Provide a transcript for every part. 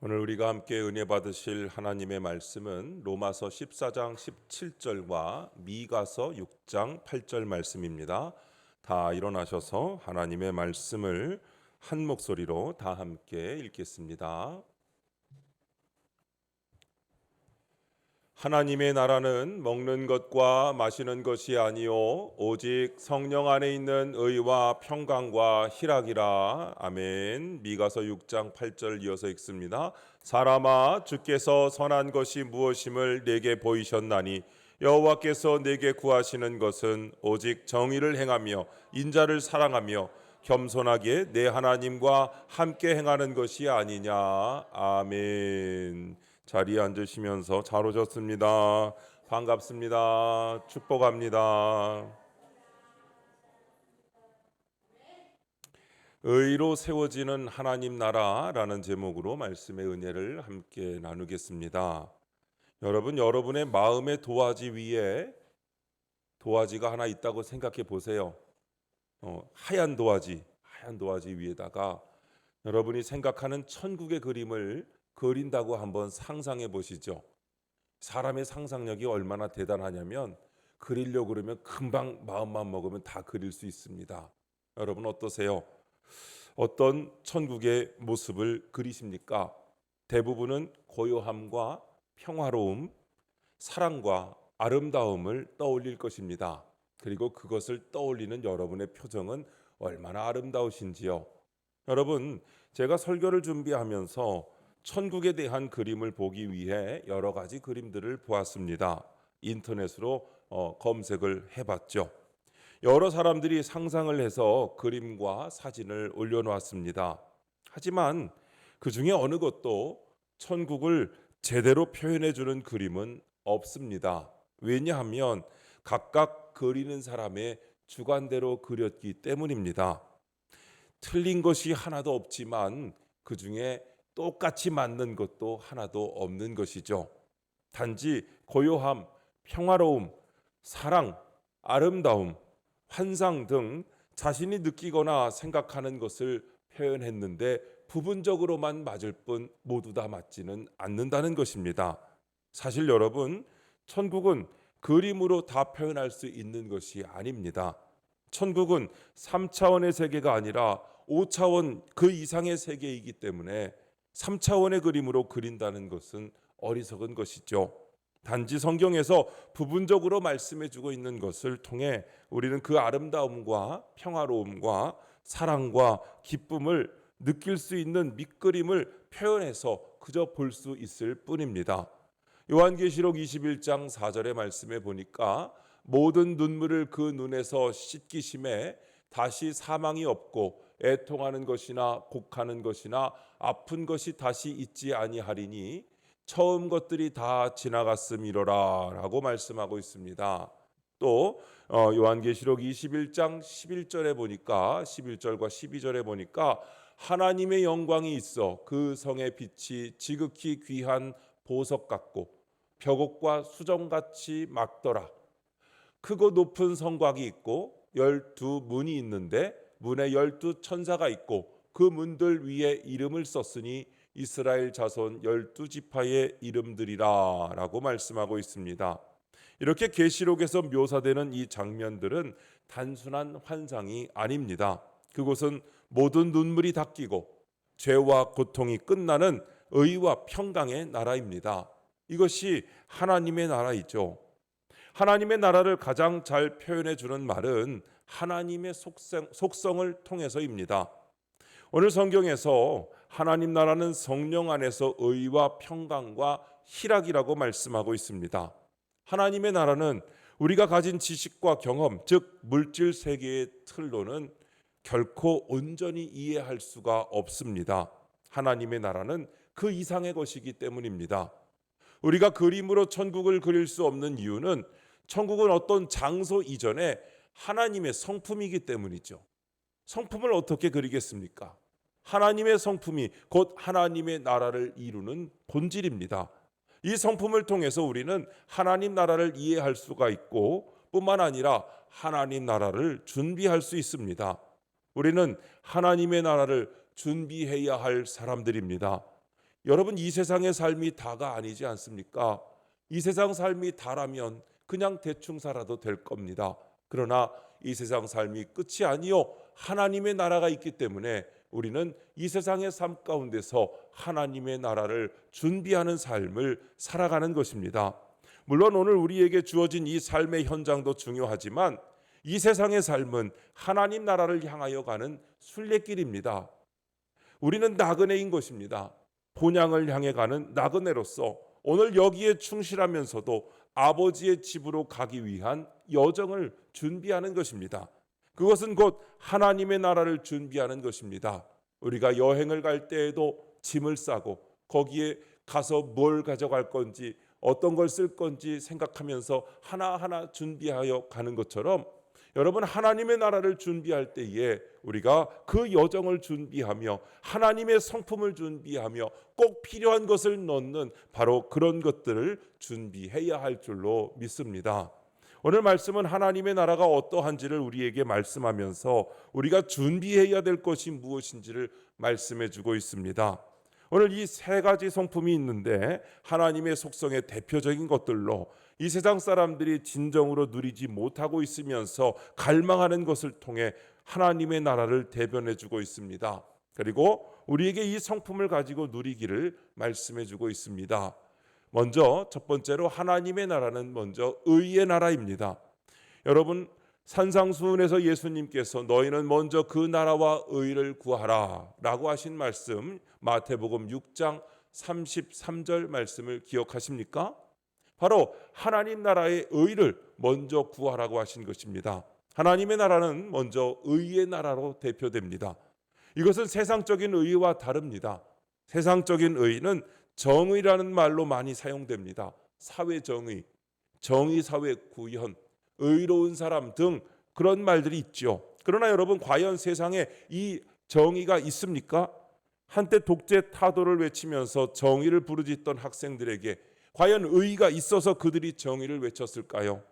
오늘 우리가 함께 은혜 받으실 하나님의 말씀은 로마서 14장 17절과 미가서 6장 8절 말씀입니다. 다 일어나셔서 하나님의 말씀을 한 목소리로 다 함께 읽겠습니다. 하나님의 나라는 먹는 것과 마시는 것이 아니요 오직 성령 안에 있는 의와 평강과 희락이라. 아멘. 미가서 6장 8절 이어서 읽습니다. 사람아, 주께서 선한 것이 무엇임을 내게 보이셨나니 여호와께서 내게 구하시는 것은 오직 정의를 행하며 인자를 사랑하며 겸손하게 내 하나님과 함께 행하는 것이 아니냐. 아멘. 자리에 앉으시면서 잘 오셨습니다. 반갑습니다. 축복합니다. 의로 세워지는 하나님 나라라는 제목으로 말씀의 은혜를 함께 나누겠습니다. 여러분, 여러분의 마음의 도화지 위에 도화지가 하나 있다고 생각해 보세요. 하얀 도화지 위에다가 여러분이 생각하는 천국의 그림을 그린다고 한번 상상해 보시죠. 사람의 상상력이 얼마나 대단하냐면 그리려고 그러면 금방 마음만 먹으면 다 그릴 수 있습니다. 여러분 어떠세요? 어떤 천국의 모습을 그리십니까? 대부분은 고요함과 평화로움, 사랑과 아름다움을 떠올릴 것입니다. 그리고 그것을 떠올리는 여러분의 표정은 얼마나 아름다우신지요. 여러분, 제가 설교를 준비하면서 천국에 대한 그림을 보기 위해 여러 가지 그림들을 보았습니다. 인터넷으로 검색을 해봤죠. 여러 사람들이 상상을 해서 그림과 사진을 올려놓았습니다. 하지만 그 중에 어느 것도 천국을 제대로 표현해주는 그림은 없습니다. 왜냐하면 각각 그리는 사람의 주관대로 그렸기 때문입니다. 틀린 것이 하나도 없지만 그 중에 똑같이 맞는 것도 하나도 없는 것이죠. 단지 고요함, 평화로움, 사랑, 아름다움, 환상 등 자신이 느끼거나 생각하는 것을 표현했는데 부분적으로만 맞을 뿐 모두 다 맞지는 않는다는 것입니다. 사실 여러분, 천국은 그림으로 다 표현할 수 있는 것이 아닙니다. 천국은 3차원의 세계가 아니라 5차원 그 이상의 세계이기 때문에 3차원의 그림으로 그린다는 것은 어리석은 것이죠. 단지 성경에서 부분적으로 말씀해주고 있는 것을 통해 우리는 그 아름다움과 평화로움과 사랑과 기쁨을 느낄 수 있는 밑그림을 표현해서 그저 볼 수 있을 뿐입니다. 요한계시록 21장 4절의 말씀에 보니까 모든 눈물을 그 눈에서 씻기심에 다시 사망이 없고 애통하는 것이나 곡하는 것이나 아픈 것이 다시 있지 아니하리니 처음 것들이 다 지나갔음이로라 라고 말씀하고 있습니다. 또 요한계시록 21장 11절에 보니까 11절과 12절에 보니까 하나님의 영광이 있어 그 성의 빛이 지극히 귀한 보석 같고 벽옥과 수정같이 막더라. 크고 높은 성곽이 있고 12문이 있는데 문에 12천사가 있고 그 문들 위에 이름을 썼으니 이스라엘 자손 12지파의 이름들이라 라고 말씀하고 있습니다. 이렇게 계시록에서 묘사되는 이 장면들은 단순한 환상이 아닙니다. 그곳은 모든 눈물이 닦이고 죄와 고통이 끝나는 의와 평강의 나라입니다. 이것이 하나님의 나라이죠. 하나님의 나라를 가장 잘 표현해 주는 말은 하나님의 속성을 통해서입니다. 오늘 성경에서 하나님 나라는 성령 안에서 의와 평강과 희락이라고 말씀하고 있습니다. 하나님의 나라는 우리가 가진 지식과 경험, 즉 물질 세계의 틀로는 결코 온전히 이해할 수가 없습니다. 하나님의 나라는 그 이상의 것이기 때문입니다. 우리가 그림으로 천국을 그릴 수 없는 이유는 천국은 어떤 장소 이전에 하나님의 성품이기 때문이죠. 성품을 어떻게 그리겠습니까? 하나님의 성품이 곧 하나님의 나라를 이루는 본질입니다. 이 성품을 통해서 우리는 하나님 나라를 이해할 수가 있고 뿐만 아니라 하나님 나라를 준비할 수 있습니다. 우리는 하나님의 나라를 준비해야 할 사람들입니다. 여러분, 이 세상의 삶이 다가 아니지 않습니까? 이 세상 삶이 다라면 그냥 대충 살아도 될 겁니다. 그러나 이 세상 삶이 끝이 아니요 하나님의 나라가 있기 때문에 우리는 이 세상의 삶 가운데서 하나님의 나라를 준비하는 삶을 살아가는 것입니다. 물론 오늘 우리에게 주어진 이 삶의 현장도 중요하지만 이 세상의 삶은 하나님 나라를 향하여 가는 순례길입니다. 우리는 나그네인 것입니다. 본향을 향해 가는 나그네로서 오늘 여기에 충실하면서도 아버지의 집으로 가기 위한 여정을 준비하는 것입니다. 그것은 곧 하나님의 나라를 준비하는 것입니다. 우리가 여행을 갈 때에도 짐을 싸고 거기에 가서 뭘 가져갈 건지 어떤 걸 쓸 건지 생각하면서 하나하나 준비하여 가는 것처럼 여러분, 하나님의 나라를 준비할 때에 우리가 그 여정을 준비하며 하나님의 성품을 준비하며 꼭 필요한 것을 넣는 바로 그런 것들을 준비해야 할 줄로 믿습니다. 오늘 말씀은 하나님의 나라가 어떠한지를 우리에게 말씀하면서 우리가 준비해야 될 것이 무엇인지를 말씀해 주고 있습니다. 오늘 이 세 가지 성품이 있는데 하나님의 속성의 대표적인 것들로 이 세상 사람들이 진정으로 누리지 못하고 있으면서 갈망하는 것을 통해 하나님의 나라를 대변해 주고 있습니다. 그리고 우리에게 이 성품을 가지고 누리기를 말씀해 주고 있습니다. 먼저 첫 번째로 하나님의 나라는 먼저 의의 나라입니다. 여러분, 산상수훈에서 예수님께서 너희는 먼저 그 나라와 의를 구하라 라고 하신 말씀, 마태복음 6장 33절 말씀을 기억하십니까? 바로 하나님 나라의 의를 먼저 구하라고 하신 것입니다. 하나님의 나라는 먼저 의의 나라로 대표됩니다. 이것은 세상적인 의와 다릅니다. 세상적인 의는 정의라는 말로 많이 사용됩니다. 사회정의, 정의사회 구현, 의로운 사람 등 그런 말들이 있죠. 그러나 여러분, 과연 세상에 이 정의가 있습니까? 한때 독재 타도를 외치면서 정의를 부르짖던 학생들에게 과연 의의가 있어서 그들이 정의를 외쳤을까요?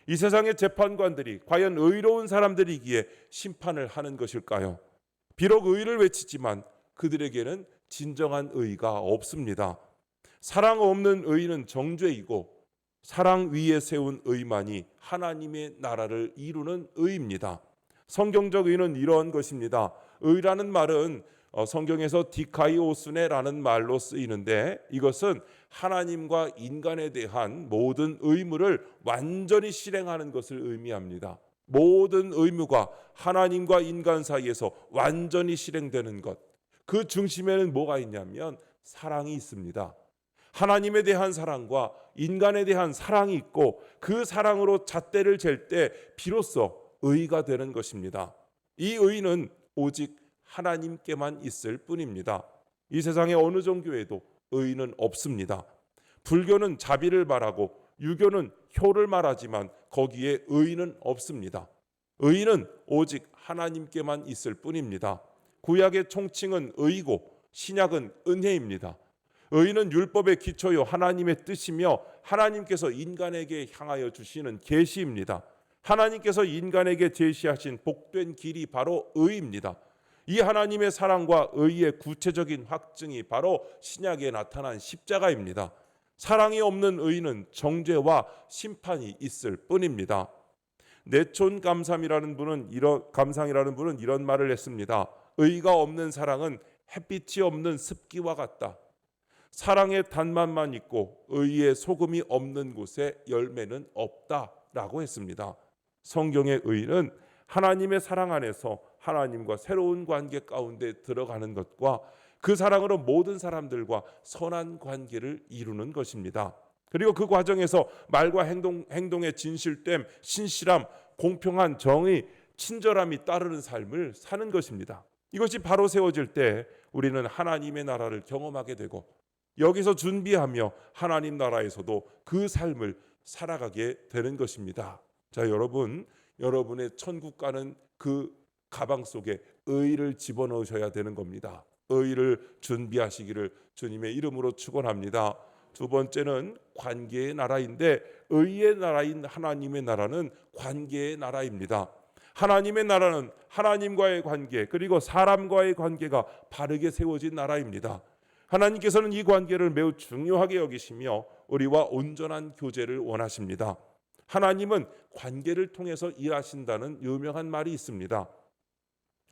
이 세상의 재판관들이 과연 의로운 사람들이기에 심판을 하는 것일까요? 비록 의를 외치지만 그들에게는 진정한 의의가 없습니다. 사랑 없는 의는 정죄이고 사랑 위에 세운 의만이 하나님의 나라를 이루는 의입니다. 성경적 의는 이러한 것입니다. 의라는 말은 성경에서 디카이오스네라는 말로 쓰이는데 이것은 하나님과 인간에 대한 모든 의무를 완전히 실행하는 것을 의미합니다. 모든 의무가 하나님과 인간 사이에서 완전히 실행되는 것, 그 중심에는 뭐가 있냐면 사랑이 있습니다. 하나님에 대한 사랑과 인간에 대한 사랑이 있고 그 사랑으로 잣대를 잴 때 비로소 의가 되는 것입니다. 이 의는 오직 하나님께만 있을 뿐입니다. 이 세상의 어느 종교에도 의는 없습니다. 불교는 자비를 말하고 유교는 효를 말하지만 거기에 의는 없습니다. 의는 오직 하나님께만 있을 뿐입니다. 구약의 총칭은 의고 신약은 은혜입니다. 의는 율법의 기초요 하나님의 뜻이며 하나님께서 인간에게 향하여 주시는 계시입니다. 하나님께서 인간에게 제시하신 복된 길이 바로 의입니다. 이 하나님의 사랑과 의의 구체적인 확증이 바로 신약에 나타난 십자가입니다. 사랑이 없는 의는 정죄와 심판이 있을 뿐입니다. 내촌 감삼이라는 분은 이런 말을 했습니다. 의가 없는 사랑은 햇빛이 없는 습기와 같다. 사랑의 단맛만 있고 의의 소금이 없는 곳에 열매는 없다라고 했습니다. 성경의 의는 하나님의 사랑 안에서 하나님과 새로운 관계 가운데 들어가는 것과 그 사랑으로 모든 사람들과 선한 관계를 이루는 것입니다. 그리고 그 과정에서 말과 행동의 진실됨, 신실함, 공평한 정의, 친절함이 따르는 삶을 사는 것입니다. 이것이 바로 세워질 때 우리는 하나님의 나라를 경험하게 되고 여기서 준비하며 하나님 나라에서도 그 삶을 살아가게 되는 것입니다. 자, 여러분의 천국 가는 그 가방 속에 의를 집어넣으셔야 되는 겁니다. 의를 준비하시기를 주님의 이름으로 축원합니다. 두 번째는 관계의 나라인데 의의 나라인 하나님의 나라는 관계의 나라입니다. 하나님의 나라는 하나님과의 관계 그리고 사람과의 관계가 바르게 세워진 나라입니다. 하나님께서는 이 관계를 매우 중요하게 여기시며 우리와 온전한 교제를 원하십니다. 하나님은 관계를 통해서 일하신다는 유명한 말이 있습니다.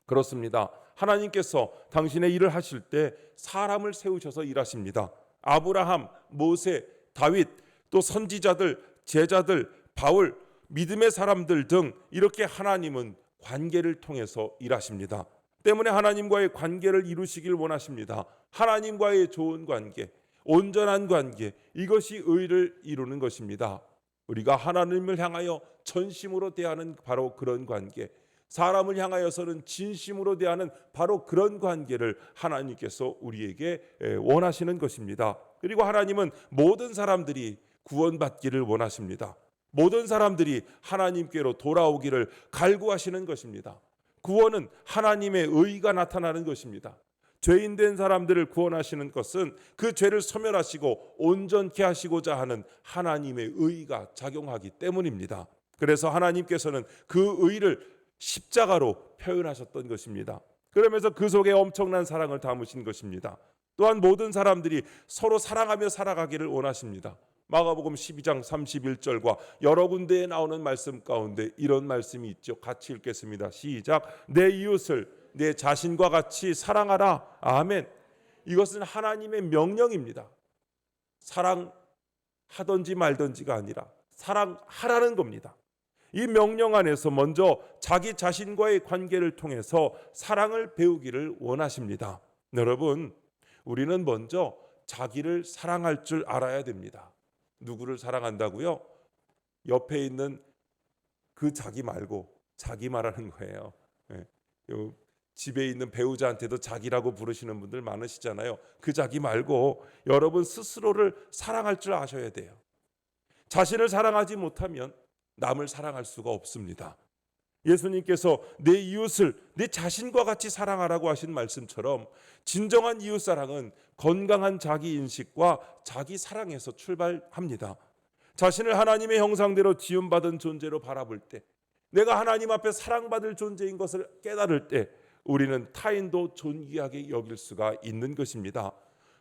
그렇습니다. 하나님께서 당신의 일을 하실 때 사람을 세우셔서 일하십니다. 아브라함, 모세, 다윗, 또 선지자들, 제자들, 바울, 믿음의 사람들 등 이렇게 하나님은 관계를 통해서 일하십니다. 때문에 하나님과의 관계를 이루시길 원하십니다. 하나님과의 좋은 관계, 온전한 관계, 이것이 의를 이루는 것입니다. 우리가 하나님을 향하여 전심으로 대하는 바로 그런 관계, 사람을 향하여서는 진심으로 대하는 바로 그런 관계를 하나님께서 우리에게 원하시는 것입니다. 그리고 하나님은 모든 사람들이 구원받기를 원하십니다. 모든 사람들이 하나님께로 돌아오기를 갈구하시는 것입니다. 구원은 하나님의 의가 나타나는 것입니다. 죄인된 사람들을 구원하시는 것은 그 죄를 소멸하시고 온전케 하시고자 하는 하나님의 의가 작용하기 때문입니다. 그래서 하나님께서는 그 의를 십자가로 표현하셨던 것입니다. 그러면서 그 속에 엄청난 사랑을 담으신 것입니다. 또한 모든 사람들이 서로 사랑하며 살아가기를 원하십니다. 마가복음 12장 31절과 여러 군데에 나오는 말씀 가운데 이런 말씀이 있죠. 같이 읽겠습니다. 시작. 내 이웃을 내 자신과 같이 사랑하라. 아멘. 이것은 하나님의 명령입니다. 사랑하든지 말든지가 아니라 사랑하라는 겁니다. 이 명령 안에서 먼저 자기 자신과의 관계를 통해서 사랑을 배우기를 원하십니다. 여러분, 우리는 먼저 자기를 사랑할 줄 알아야 됩니다. 누구를 사랑한다고요? 옆에 있는 그 자기 말고 자기 말하는 거예요. 집에 있는 배우자한테도 자기라고 부르시는 분들 많으시잖아요. 그 자기 말고 여러분 스스로를 사랑할 줄 아셔야 돼요. 자신을 사랑하지 못하면 남을 사랑할 수가 없습니다. 예수님께서 내 이웃을 내 자신과 같이 사랑하라고 하신 말씀처럼 진정한 이웃 사랑은 건강한 자기 인식과 자기 사랑에서 출발합니다. 자신을 하나님의 형상대로 지음받은 존재로 바라볼 때, 내가 하나님 앞에 사랑받을 존재인 것을 깨달을 때 우리는 타인도 존귀하게 여길 수가 있는 것입니다.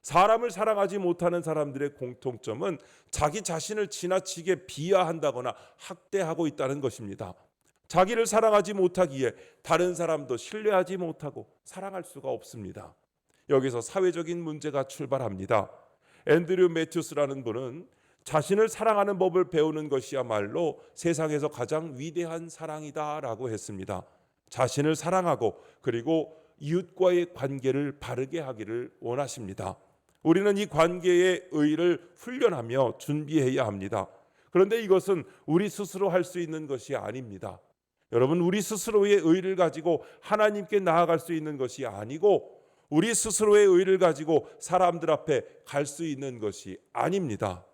사람을 사랑하지 못하는 사람들의 공통점은 자기 자신을 지나치게 비하한다거나 학대하고 있다는 것입니다. 자기를 사랑하지 못하기에 다른 사람도 신뢰하지 못하고 사랑할 수가 없습니다. 여기서 사회적인 문제가 출발합니다. 앤드류 매튜스라는 분은 자신을 사랑하는 법을 배우는 것이야말로 세상에서 가장 위대한 사랑이다라고 했습니다. 자신을 사랑하고 그리고 이웃과의 관계를 바르게 하기를 원하십니다. 우리는 이 관계의 의의를 훈련하며 준비해야 합니다. 그런데 이것은 우리 스스로 할 수 있는 것이 아닙니다. 여러분, 우리 스스로의 의의를 가지고 하나님께 나아갈 수 있는 것이 아니고 우리 스스로의 의의를 가지고 사람들 앞에 갈 수 있는 것이 아닙니다.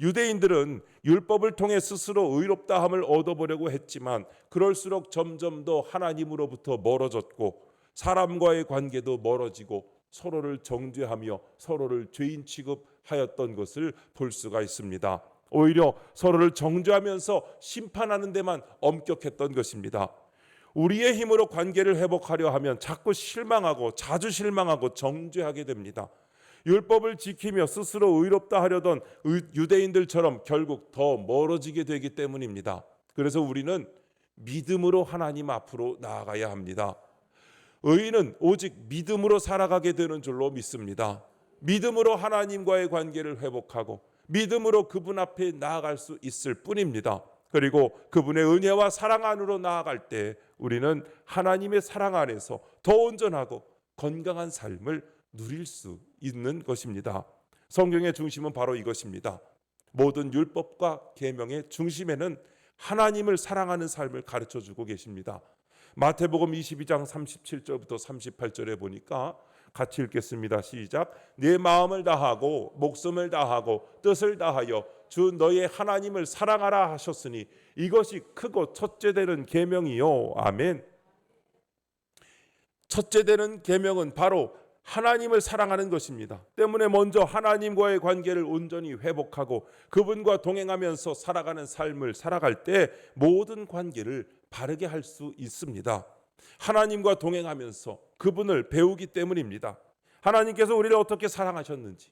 유대인들은 율법을 통해 스스로 의롭다함을 얻어보려고 했지만 그럴수록 점점 더 하나님으로부터 멀어졌고 사람과의 관계도 멀어지고 서로를 정죄하며 서로를 죄인 취급하였던 것을 볼 수가 있습니다. 오히려 서로를 정죄하면서 심판하는 데만 엄격했던 것입니다. 우리의 힘으로 관계를 회복하려 하면 자꾸 실망하고 자주 실망하고 정죄하게 됩니다. 율법을 지키며 스스로 의롭다 하려던 유대인들처럼 결국 더 멀어지게 되기 때문입니다. 그래서 우리는 믿음으로 하나님 앞으로 나아가야 합니다. 의인은 오직 믿음으로 살아가게 되는 줄로 믿습니다. 믿음으로 하나님과의 관계를 회복하고 믿음으로 그분 앞에 나아갈 수 있을 뿐입니다. 그리고 그분의 은혜와 사랑 안으로 나아갈 때 우리는 하나님의 사랑 안에서 더 온전하고 건강한 삶을 누릴 수 있는 것입니다. 성경의 중심은 바로 이것입니다. 모든 율법과 계명의 중심에는 하나님을 사랑하는 삶을 가르쳐주고 계십니다. 마태복음 22장 37절부터 38절에 보니까 같이 읽겠습니다. 시작. 네 마음을 다하고 목숨을 다하고 뜻을 다하여 주 너의 하나님을 사랑하라 하셨으니 이것이 크고 첫째 되는 계명이요. 아멘. 첫째 되는 계명은 바로 하나님을 사랑하는 것입니다. 때문에 먼저 하나님과의 관계를 온전히 회복하고 그분과 동행하면서 살아가는 삶을 살아갈 때 모든 관계를 바르게 할 수 있습니다. 하나님과 동행하면서 그분을 배우기 때문입니다. 하나님께서 우리를 어떻게 사랑하셨는지,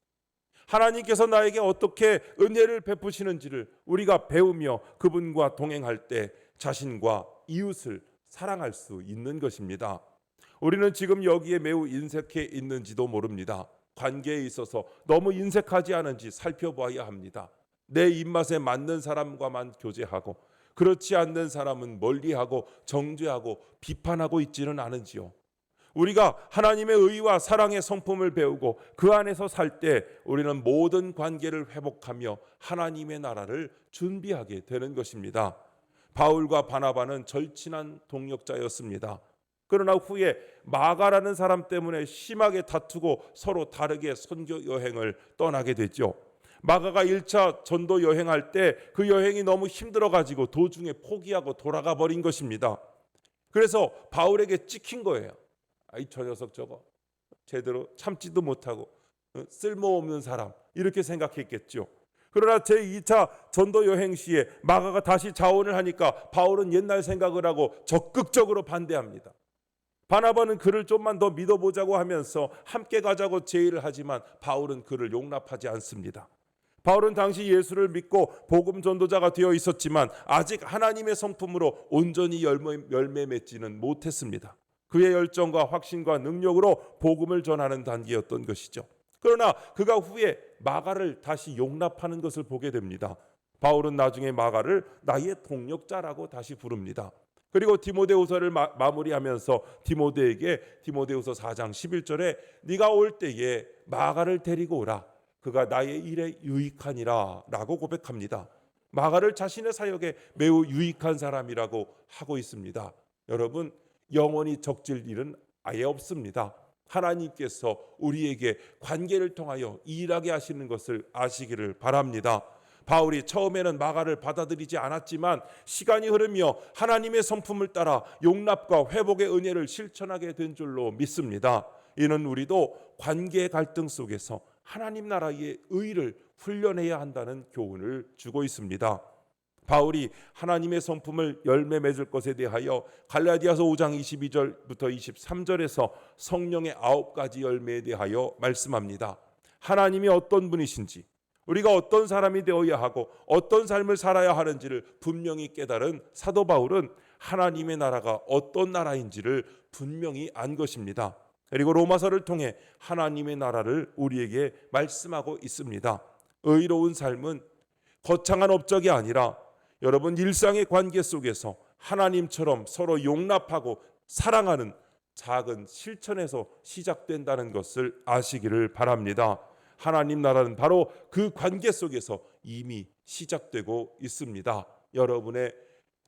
하나님께서 나에게 어떻게 은혜를 베푸시는지를 우리가 배우며 그분과 동행할 때 자신과 이웃을 사랑할 수 있는 것입니다. 우리는 지금 여기에 매우 인색해 있는지도 모릅니다. 관계에 있어서 너무 인색하지 않은지 살펴봐야 합니다. 내 입맛에 맞는 사람과만 교제하고 그렇지 않는 사람은 멀리하고 정죄하고 비판하고 있지는 않은지요. 우리가 하나님의 의와 사랑의 성품을 배우고 그 안에서 살 때 우리는 모든 관계를 회복하며 하나님의 나라를 준비하게 되는 것입니다. 바울과 바나바는 절친한 동역자였습니다. 그러나 후에 마가라는 사람 때문에 심하게 다투고 서로 다르게 선교 여행을 떠나게 되죠. 마가가 1차 전도 여행할 때 그 여행이 너무 힘들어가지고 도중에 포기하고 돌아가 버린 것입니다. 그래서 바울에게 찍힌 거예요. 아이, 저 녀석 저거 제대로 참지도 못하고 쓸모없는 사람, 이렇게 생각했겠죠. 그러나 제2차 전도 여행 시에 마가가 다시 자원을 하니까 바울은 옛날 생각을 하고 적극적으로 반대합니다. 바나바는 그를 좀만 더 믿어보자고 하면서 함께 가자고 제의를 하지만 바울은 그를 용납하지 않습니다. 바울은 당시 예수를 믿고 복음 전도자가 되어 있었지만 아직 하나님의 성품으로 온전히 열매 맺지는 못했습니다. 그의 열정과 확신과 능력으로 복음을 전하는 단계였던 것이죠. 그러나 그가 후에 마가를 다시 용납하는 것을 보게 됩니다. 바울은 나중에 마가를 나의 동역자라고 다시 부릅니다. 그리고 디모데후서를 마무리하면서 디모데에게 디모데후서 4장 11절에 네가 올 때에 마가를 데리고 오라. 그가 나의 일에 유익하니라 라고 고백합니다. 마가를 자신의 사역에 매우 유익한 사람이라고 하고 있습니다. 여러분, 영원히 적질 일은 아예 없습니다. 하나님께서 우리에게 관계를 통하여 일하게 하시는 것을 아시기를 바랍니다. 바울이 처음에는 마가를 받아들이지 않았지만 시간이 흐르며 하나님의 성품을 따라 용납과 회복의 은혜를 실천하게 된 줄로 믿습니다. 이는 우리도 관계 갈등 속에서 하나님 나라의 의를 훈련해야 한다는 교훈을 주고 있습니다. 바울이 하나님의 성품을 열매 맺을 것에 대하여 갈라디아서 5장 22절부터 23절에서 성령의 9가지 열매에 대하여 말씀합니다. 하나님이 어떤 분이신지, 우리가 어떤 사람이 되어야 하고 어떤 삶을 살아야 하는지를 분명히 깨달은 사도 바울은 하나님의 나라가 어떤 나라인지를 분명히 안 것입니다. 그리고 로마서를 통해 하나님의 나라를 우리에게 말씀하고 있습니다. 의로운 삶은 거창한 업적이 아니라 여러분 일상의 관계 속에서 하나님처럼 서로 용납하고 사랑하는 작은 실천에서 시작된다는 것을 아시기를 바랍니다. 하나님 나라는 바로 그 관계 속에서 이미 시작되고 있습니다. 여러분의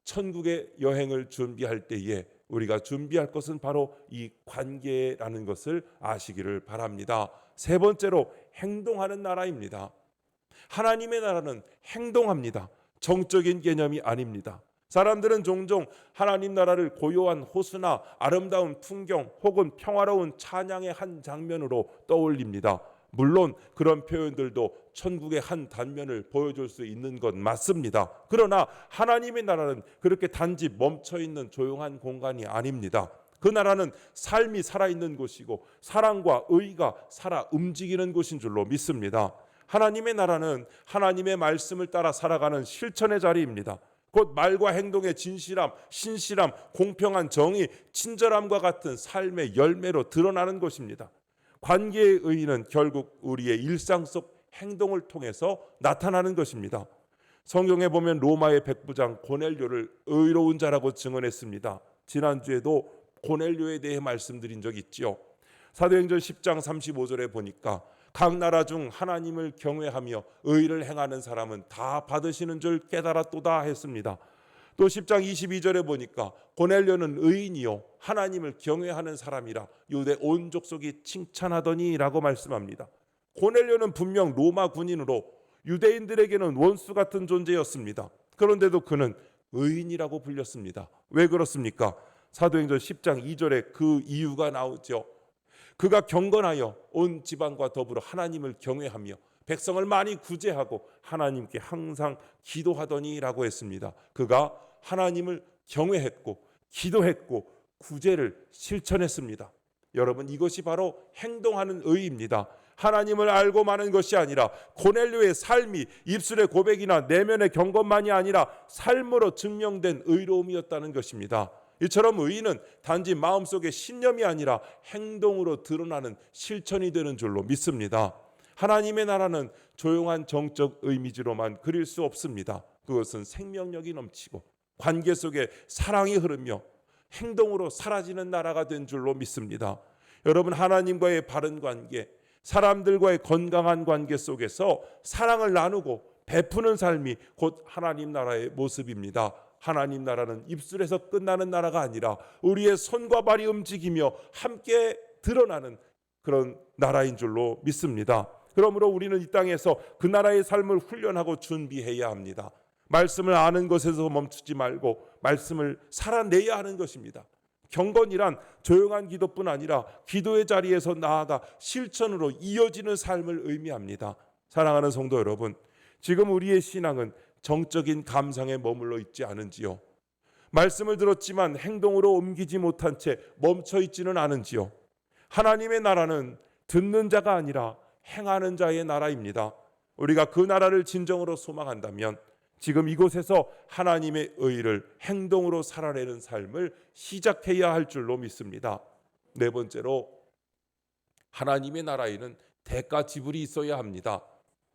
천국의 여행을 준비할 때에 우리가 준비할 것은 바로 이 관계라는 것을 아시기를 바랍니다. 세 번째로 행동하는 나라입니다. 하나님의 나라는 행동합니다. 정적인 개념이 아닙니다. 사람들은 종종 하나님 나라를 고요한 호수나 아름다운 풍경 혹은 평화로운 찬양의 한 장면으로 떠올립니다. 물론 그런 표현들도 천국의 한 단면을 보여줄 수 있는 건 맞습니다. 그러나 하나님의 나라는 그렇게 단지 멈춰있는 조용한 공간이 아닙니다. 그 나라는 삶이 살아있는 곳이고 사랑과 의가 살아 움직이는 곳인 줄로 믿습니다. 하나님의 나라는 하나님의 말씀을 따라 살아가는 실천의 자리입니다. 곧 말과 행동의 진실함, 신실함, 공평한 정의, 친절함과 같은 삶의 열매로 드러나는 것입니다. 관계의 의의는 결국 우리의 일상 속 행동을 통해서 나타나는 것입니다. 성경에 보면 로마의 백부장 고넬료를 의로운 자라고 증언했습니다. 지난주에도 고넬료에 대해 말씀드린 적이 있죠. 사도행전 10장 35절에 보니까 각 나라 중 하나님을 경외하며 의를 행하는 사람은 다 받으시는 줄 깨달았도다 했습니다. 또 10장 22절에 보니까 고넬료는 의인이요 하나님을 경외하는 사람이라 유대 온 족속이 칭찬하더니 라고 말씀합니다. 고넬료는 분명 로마 군인으로 유대인들에게는 원수 같은 존재였습니다. 그런데도 그는 의인이라고 불렸습니다. 왜 그렇습니까? 사도행전 10장 2절에 그 이유가 나오죠. 그가 경건하여 온 지방과 더불어 하나님을 경외하며 백성을 많이 구제하고 하나님께 항상 기도하더니라고 했습니다. 그가 하나님을 경외했고 기도했고 구제를 실천했습니다. 여러분, 이것이 바로 행동하는 의입니다. 하나님을 알고 마는 것이 아니라 고넬료의 삶이 입술의 고백이나 내면의 경건만이 아니라 삶으로 증명된 의로움이었다는 것입니다. 이처럼 의는 단지 마음속의 신념이 아니라 행동으로 드러나는 실천이 되는 줄로 믿습니다. 하나님의 나라는 조용한 정적 이미지로만 그릴 수 없습니다. 그것은 생명력이 넘치고 관계 속에 사랑이 흐르며 행동으로 사라지는 나라가 된 줄로 믿습니다. 여러분, 하나님과의 바른 관계, 사람들과의 건강한 관계 속에서 사랑을 나누고 베푸는 삶이 곧 하나님 나라의 모습입니다. 하나님 나라는 입술에서 끝나는 나라가 아니라 우리의 손과 발이 움직이며 함께 드러나는 그런 나라인 줄로 믿습니다. 그러므로 우리는 이 땅에서 그 나라의 삶을 훈련하고 준비해야 합니다. 말씀을 아는 것에서 멈추지 말고 말씀을 살아내야 하는 것입니다. 경건이란 조용한 기도뿐 아니라 기도의 자리에서 나아가 실천으로 이어지는 삶을 의미합니다. 사랑하는 성도 여러분, 지금 우리의 신앙은 정적인 감상에 머물러 있지 않은지요? 말씀을 들었지만 행동으로 옮기지 못한 채 멈춰 있지는 않은지요? 하나님의 나라는 듣는 자가 아니라 행하는 자의 나라입니다. 우리가 그 나라를 진정으로 소망한다면 지금 이곳에서 하나님의 의를 행동으로 살아내는 삶을 시작해야 할 줄로 믿습니다. 네 번째로, 하나님의 나라에는 대가 지불이 있어야 합니다.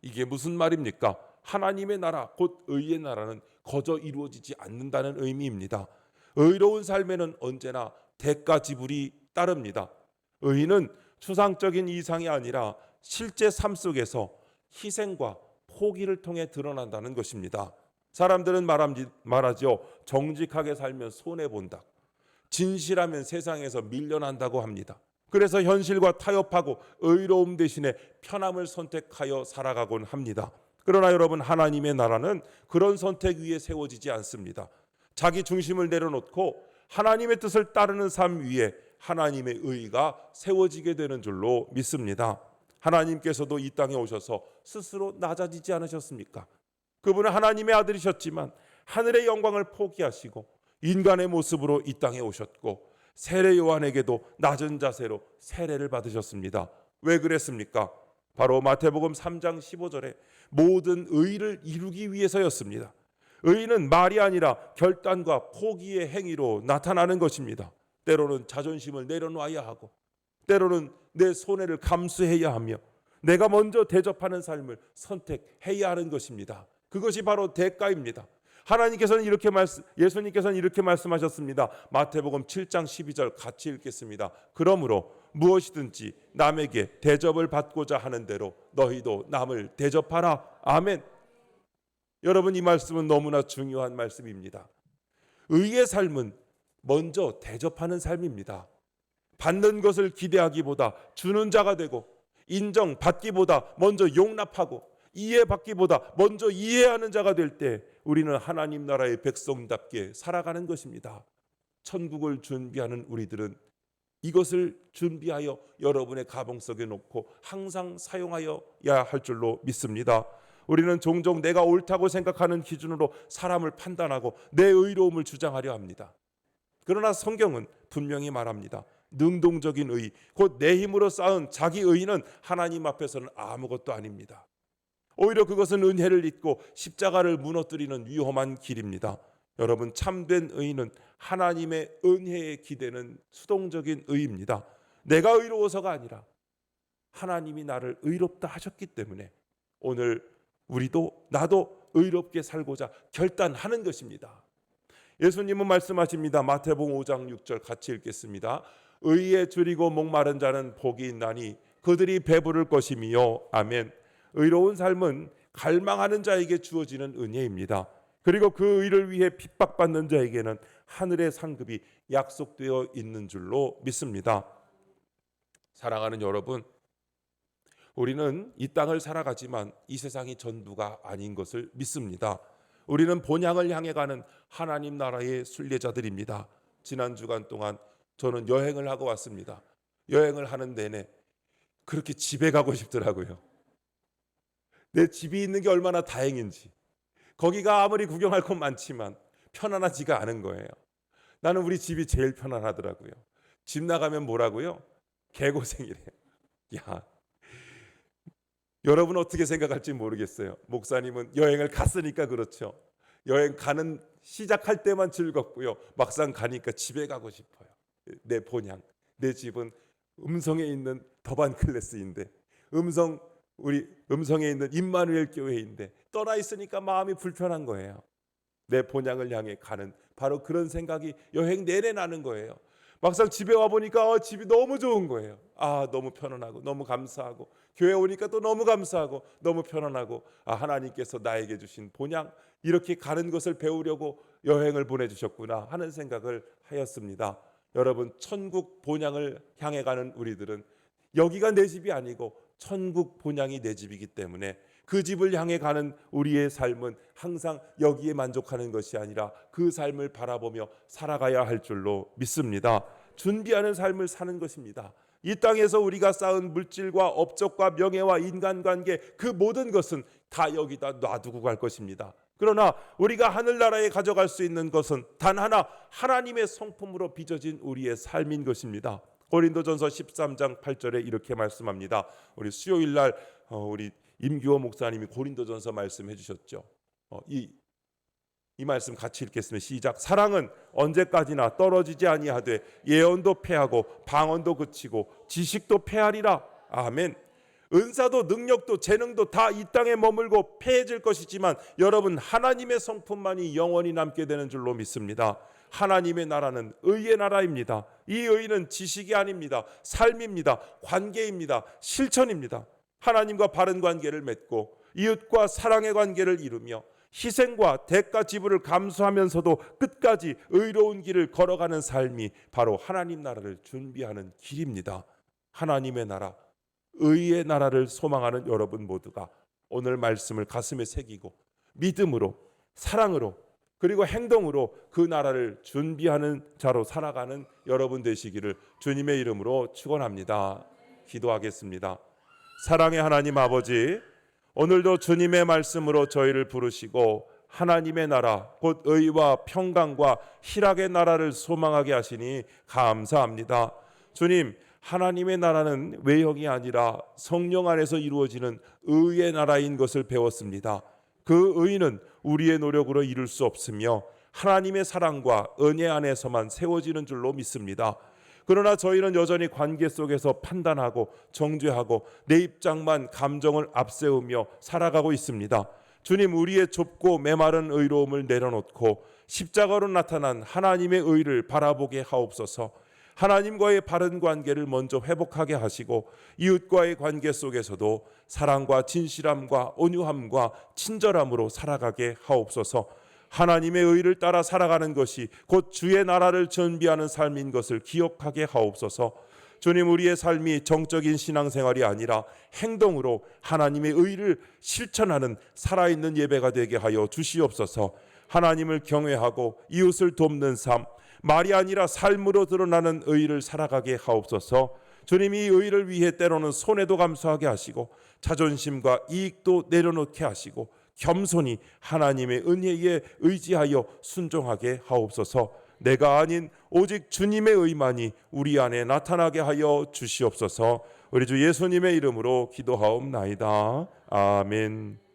이게 무슨 말입니까? 하나님의 나라, 곧 의의 나라는 거저 이루어지지 않는다는 의미입니다. 의로운 삶에는 언제나 대가 지불이 따릅니다. 의는 추상적인 이상이 아니라 실제 삶 속에서 희생과 포기를 통해 드러난다는 것입니다. 사람들은 말하죠. 정직하게 살면 손해본다. 진실하면 세상에서 밀려난다고 합니다. 그래서 현실과 타협하고 의로움 대신에 편함을 선택하여 살아가곤 합니다. 그러나 여러분, 하나님의 나라는 그런 선택 위에 세워지지 않습니다. 자기 중심을 내려놓고 하나님의 뜻을 따르는 삶 위에 하나님의 의가 세워지게 되는 줄로 믿습니다. 하나님께서도 이 땅에 오셔서 스스로 낮아지지 않으셨습니까? 그분은 하나님의 아들이셨지만 하늘의 영광을 포기하시고 인간의 모습으로 이 땅에 오셨고 세례 요한에게도 낮은 자세로 세례를 받으셨습니다. 왜 그랬습니까? 바로 마태복음 3장 15절에 모든 의를 이루기 위해서였습니다. 의는 말이 아니라 결단과 포기의 행위로 나타나는 것입니다. 때로는 자존심을 내려놔야 하고 때로는 내 손해를 감수해야 하며 내가 먼저 대접하는 삶을 선택해야 하는 것입니다. 그것이 바로 대가입니다. 예수님께서는 이렇게 말씀하셨습니다. 마태복음 7장 12절 같이 읽겠습니다. 그러므로 무엇이든지 남에게 대접을 받고자 하는 대로 너희도 남을 대접하라. 아멘. 여러분, 이 말씀은 너무나 중요한 말씀입니다. 의의 삶은 먼저 대접하는 삶입니다. 받는 것을 기대하기보다 주는 자가 되고 인정받기보다 먼저 용납하고 이해받기보다 먼저 이해하는 자가 될 때 우리는 하나님 나라의 백성답게 살아가는 것입니다. 천국을 준비하는 우리들은 이것을 준비하여 여러분의 가방 속에 놓고 항상 사용하여야 할 줄로 믿습니다. 우리는 종종 내가 옳다고 생각하는 기준으로 사람을 판단하고 내 의로움을 주장하려 합니다. 그러나 성경은 분명히 말합니다. 능동적인 의, 곧 내 힘으로 쌓은 자기 의는 하나님 앞에서는 아무것도 아닙니다. 오히려 그것은 은혜를 잊고 십자가를 무너뜨리는 위험한 길입니다. 여러분, 참된 의는 하나님의 은혜에 기대는 수동적인 의입니다. 내가 의로워서가 아니라 하나님이 나를 의롭다 하셨기 때문에 오늘 우리도 나도 의롭게 살고자 결단하는 것입니다. 예수님은 말씀하십니다. 마태복음 5장 6절 같이 읽겠습니다. 의에 줄이고 목마른 자는 복이 있나니 그들이 배부를 것이며 아멘. 의로운 삶은 갈망하는 자에게 주어지는 은혜입니다. 그리고 그 의를 위해 핍박받는 자에게는 하늘의 상급이 약속되어 있는 줄로 믿습니다. 사랑하는 여러분, 우리는 이 땅을 살아가지만 이 세상이 전부가 아닌 것을 믿습니다. 우리는 본향을 향해 가는 하나님 나라의 순례자들입니다. 지난 주간 동안 저는 여행을 하고 왔습니다. 여행을 하는 내내 그렇게 집에 가고 싶더라고요. 내 집이 있는 게 얼마나 다행인지. 거기가 아무리 구경할 것 많지만 편안하지가 않은 거예요. 나는 우리 집이 제일 편안하더라고요. 집 나가면 뭐라고요? 개고생이래요. 야, 여러분 어떻게 생각할지 모르겠어요. 목사님은 여행을 갔으니까 그렇죠. 여행 가는 시작할 때만 즐겁고요. 막상 가니까 집에 가고 싶어요. 내 본향, 내 집은 음성에 있는 더반 클래스인데, 음성에 있는 임마누엘 교회인데 떠나 있으니까 마음이 불편한 거예요. 내 본향을 향해 가는 바로 그런 생각이 여행 내내 나는 거예요. 막상 집에 와 보니까 집이 너무 좋은 거예요. 너무 편안하고 너무 감사하고, 교회 오니까 또 너무 감사하고 너무 편안하고, 하나님께서 나에게 주신 본향, 이렇게 가는 것을 배우려고 여행을 보내주셨구나 하는 생각을 하였습니다. 여러분, 천국 본향을 향해 가는 우리들은 여기가 내 집이 아니고 천국 본향이 내 집이기 때문에 그 집을 향해 가는 우리의 삶은 항상 여기에 만족하는 것이 아니라 그 삶을 바라보며 살아가야 할 줄로 믿습니다. 준비하는 삶을 사는 것입니다. 이 땅에서 우리가 쌓은 물질과 업적과 명예와 인간관계, 그 모든 것은 다 여기다 놔두고 갈 것입니다. 그러나 우리가 하늘나라에 가져갈 수 있는 것은 단 하나, 하나님의 성품으로 빚어진 우리의 삶인 것입니다. 고린도전서 13장 8절에 이렇게 말씀합니다. 우리 수요일날 우리 임규호 목사님이 고린도전서 말씀해 주셨죠. 이 말씀 같이 읽겠습니다. 시작. 사랑은 언제까지나 떨어지지 아니하되 예언도 패하고 방언도 그치고 지식도 패하리라. 아멘. 은사도 능력도 재능도 다 이 땅에 머물고 패해질 것이지만 여러분, 하나님의 성품만이 영원히 남게 되는 줄로 믿습니다. 하나님의 나라는 의의 나라입니다. 이 의는 지식이 아닙니다. 삶입니다. 관계입니다. 실천입니다. 하나님과 바른 관계를 맺고 이웃과 사랑의 관계를 이루며 희생과 대가 지불을 감수하면서도 끝까지 의로운 길을 걸어가는 삶이 바로 하나님 나라를 준비하는 길입니다. 하나님의 나라, 의의 나라를 소망하는 여러분 모두가 오늘 말씀을 가슴에 새기고 믿음으로, 사랑으로, 그리고 행동으로 그 나라를 준비하는 자로 살아가는 여러분 되시기를 주님의 이름으로 축원합니다. 기도하겠습니다. 사랑의 하나님 아버지, 오늘도 주님의 말씀으로 저희를 부르시고 하나님의 나라, 곧 의와 평강과 희락의 나라를 소망하게 하시니 감사합니다. 주님, 하나님의 나라는 외형이 아니라 성령 안에서 이루어지는 의의 나라인 것을 배웠습니다. 그 의는 우리의 노력으로 이룰 수 없으며 하나님의 사랑과 은혜 안에서만 세워지는 줄로 믿습니다. 그러나 저희는 여전히 관계 속에서 판단하고 정죄하고 내 입장만, 감정을 앞세우며 살아가고 있습니다. 주님, 우리의 좁고 메마른 의로움을 내려놓고 십자가로 나타난 하나님의 의를 바라보게 하옵소서. 하나님과의 바른 관계를 먼저 회복하게 하시고 이웃과의 관계 속에서도 사랑과 진실함과 온유함과 친절함으로 살아가게 하옵소서. 하나님의 의를 따라 살아가는 것이 곧 주의 나라를 전비하는 삶인 것을 기억하게 하옵소서. 주님, 우리의 삶이 정적인 신앙생활이 아니라 행동으로 하나님의 의를 실천하는 살아있는 예배가 되게 하여 주시옵소서. 하나님을 경외하고 이웃을 돕는 삶, 말이 아니라 삶으로 드러나는 의를 살아가게 하옵소서. 주님, 이 의를 위해 때로는 손해도 감수하게 하시고 자존심과 이익도 내려놓게 하시고 겸손히 하나님의 은혜에 의지하여 순종하게 하옵소서. 내가 아닌 오직 주님의 의만이 우리 안에 나타나게 하여 주시옵소서. 우리 주 예수님의 이름으로 기도하옵나이다. 아멘.